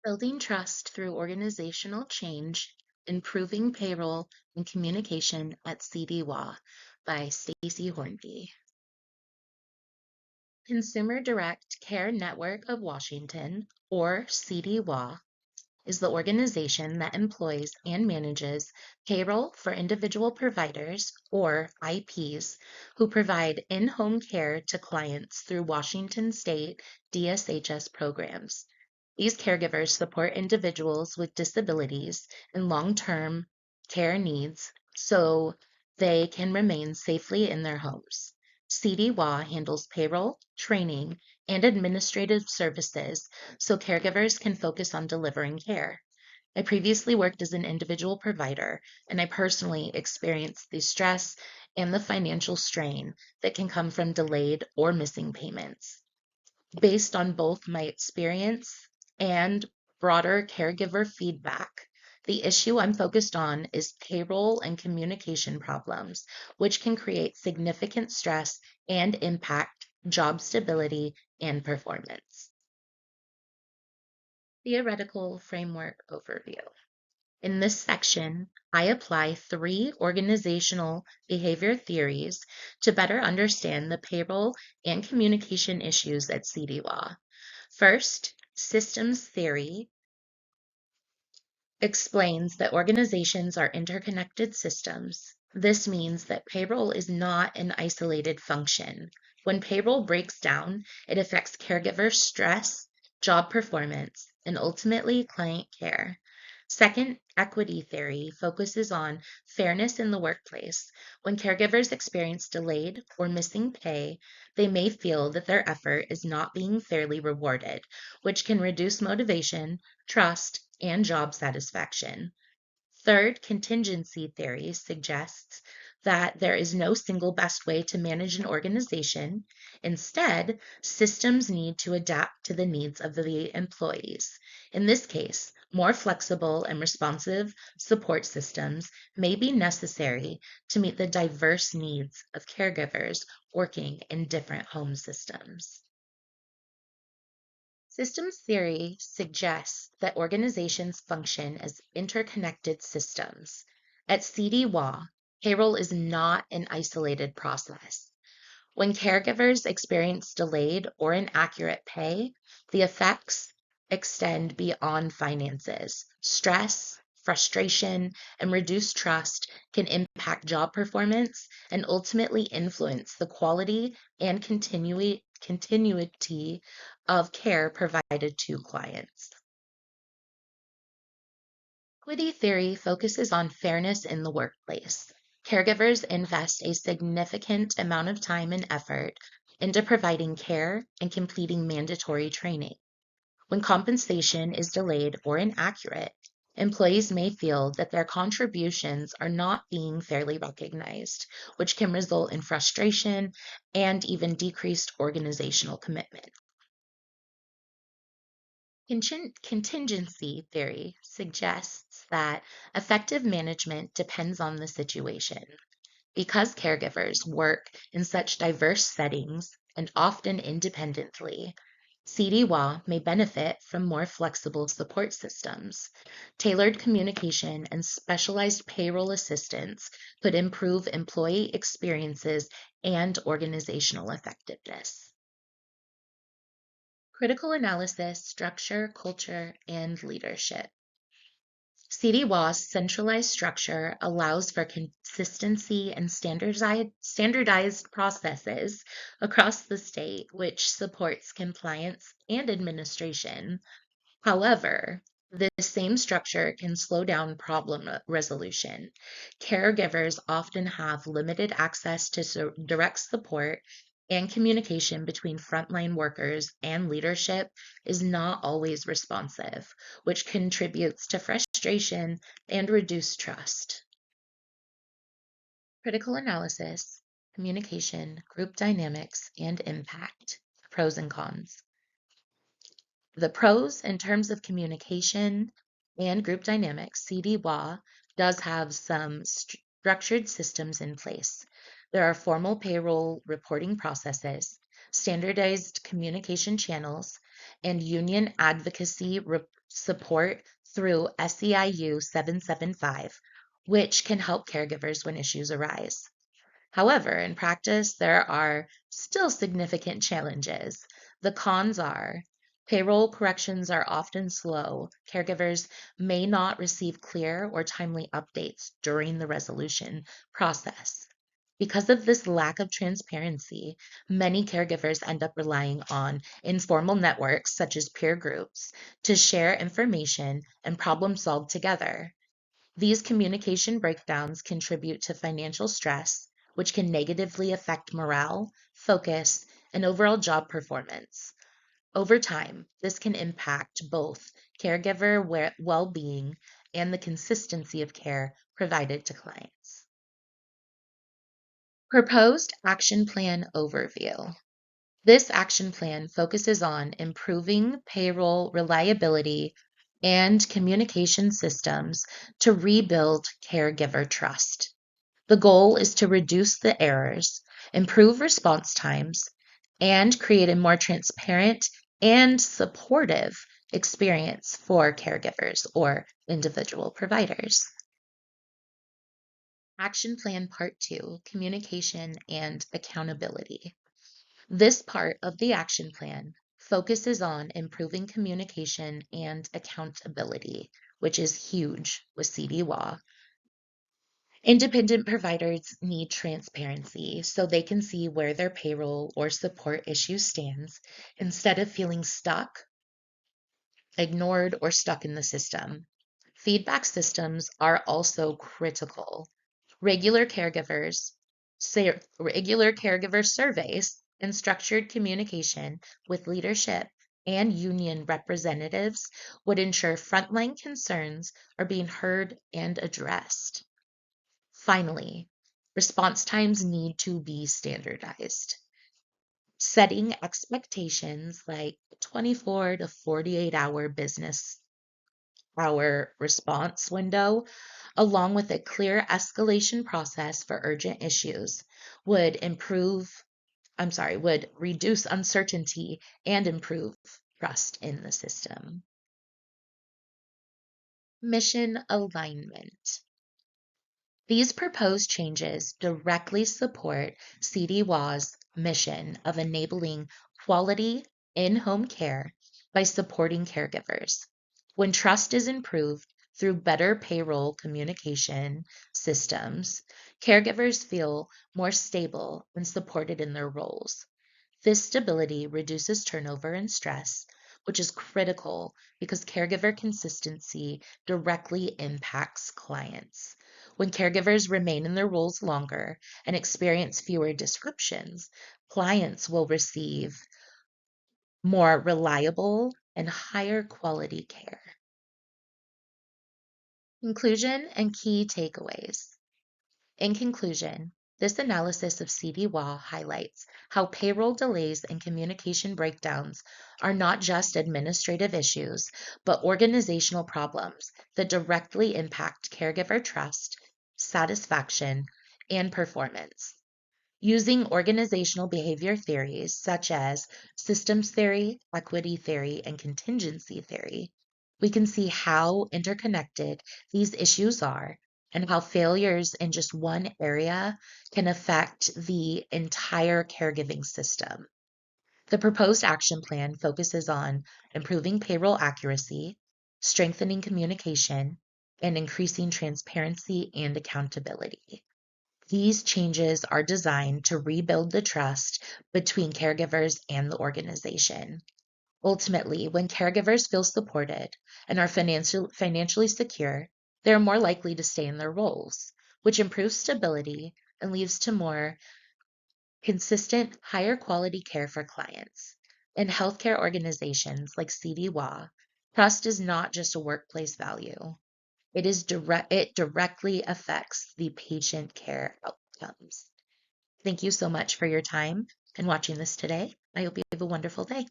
Building Trust Through Organizational Change, Improving Payroll and Communication at CDWA by Staci Hornby. Consumer Direct Care Network of Washington, or CDWA, is the organization that employs and manages payroll for individual providers, or IPs, who provide in-home care to clients through Washington State DSHS programs. These caregivers support individuals with disabilities and long-term care needs so they can remain safely in their homes. CDWA handles payroll, training, and administrative services so caregivers can focus on delivering care. I previously worked as an individual provider, and I personally experienced the stress and the financial strain that can come from delayed or missing payments. Based on both my experience and broader caregiver feedback, the issue I'm focused on is payroll and communication problems, which can create significant stress and impact job stability and performance. Theoretical Framework Overview. In this section, I apply 3 organizational behavior theories to better understand the payroll and communication issues at CDWA. First, systems theory explains that organizations are interconnected systems. This means that payroll is not an isolated function. When payroll breaks down, it affects caregiver stress, job performance, and ultimately client care. Second, equity theory focuses on fairness in the workplace. When caregivers experience delayed or missing pay, they may feel that their effort is not being fairly rewarded, which can reduce motivation, trust, and job satisfaction. Third, contingency theory suggests that there is no single best way to manage an organization. Instead, systems need to adapt to the needs of the employees. In this case, more flexible and responsive support systems may be necessary to meet the diverse needs of caregivers working in different home systems. Systems theory suggests that organizations function as interconnected systems. At CDWA, payroll is not an isolated process. When caregivers experience delayed or inaccurate pay, the effects extend beyond finances. Stress, frustration, and reduced trust can impact job performance and ultimately influence the quality and continuity of care provided to clients. Equity theory focuses on fairness in the workplace. Caregivers invest a significant amount of time and effort into providing care and completing mandatory training. When compensation is delayed or inaccurate, employees may feel that their contributions are not being fairly recognized, which can result in frustration and even decreased organizational commitment. Contingency theory suggests that effective management depends on the situation. Because caregivers work in such diverse settings and often independently, CDWA may benefit from more flexible support systems. Tailored communication and specialized payroll assistance could improve employee experiences and organizational effectiveness. Critical analysis, structure, culture, and leadership. CDWA's centralized structure allows for consistency and standardized processes across the state, which supports compliance and administration. However, this same structure can slow down problem resolution. Caregivers often have limited access to direct support, and communication between frontline workers and leadership is not always responsive, which contributes to frustration and reduced trust. Critical analysis, communication, group dynamics, and impact. Pros and cons. The pros in terms of communication and group dynamics, CDWA does have some structured systems in place. There are formal payroll reporting processes, standardized communication channels, and union advocacy support through SEIU 775, which can help caregivers when issues arise. However, in practice, there are still significant challenges. The cons are payroll corrections are often slow. Caregivers may not receive clear or timely updates during the resolution process. Because of this lack of transparency, many caregivers end up relying on informal networks such as peer groups to share information and problem solve together. These communication breakdowns contribute to financial stress, which can negatively affect morale, focus, and overall job performance. Over time, this can impact both caregiver well being and the consistency of care provided to clients. Proposed Action Plan Overview. This action plan focuses on improving payroll reliability and communication systems to rebuild caregiver trust. The goal is to reduce the errors, improve response times, and create a more transparent and supportive experience for caregivers or individual providers. Action Plan Part 2, Communication and Accountability. This part of the action plan focuses on improving communication and accountability, which is huge with CDWA. Independent providers need transparency so they can see where their payroll or support issue stands instead of feeling stuck, ignored, or stuck in the system. Feedback systems are also critical. Regular caregivers, regular caregiver surveys and structured communication with leadership and union representatives would ensure frontline concerns are being heard and addressed. Finally, response times need to be standardized. Setting expectations like 24 to 48-hour business hour response window, along with a clear escalation process for urgent issues, would would reduce uncertainty and improve trust in the system. Mission alignment. These proposed changes directly support CDWA's mission of enabling quality in-home care by supporting caregivers. When trust is improved through better payroll communication systems, caregivers feel more stable and supported in their roles. This stability reduces turnover and stress, which is critical because caregiver consistency directly impacts clients. When caregivers remain in their roles longer and experience fewer disruptions, clients will receive more reliable and higher quality care. Conclusion and key takeaways. In conclusion, this analysis of CDWA highlights how payroll delays and communication breakdowns are not just administrative issues, but organizational problems that directly impact caregiver trust, satisfaction, and performance. Using organizational behavior theories such as systems theory, equity theory, and contingency theory, we can see how interconnected these issues are and how failures in just one area can affect the entire caregiving system. The proposed action plan focuses on improving payroll accuracy, strengthening communication, and increasing transparency and accountability. These changes are designed to rebuild the trust between caregivers and the organization. Ultimately, when caregivers feel supported and are financially secure, they are more likely to stay in their roles, which improves stability and leads to more consistent, higher quality care for clients. In healthcare organizations like CDWA, trust is not just a workplace value. It directly affects the patient care outcomes. Thank you so much for your time and watching this today. I hope you have a wonderful day.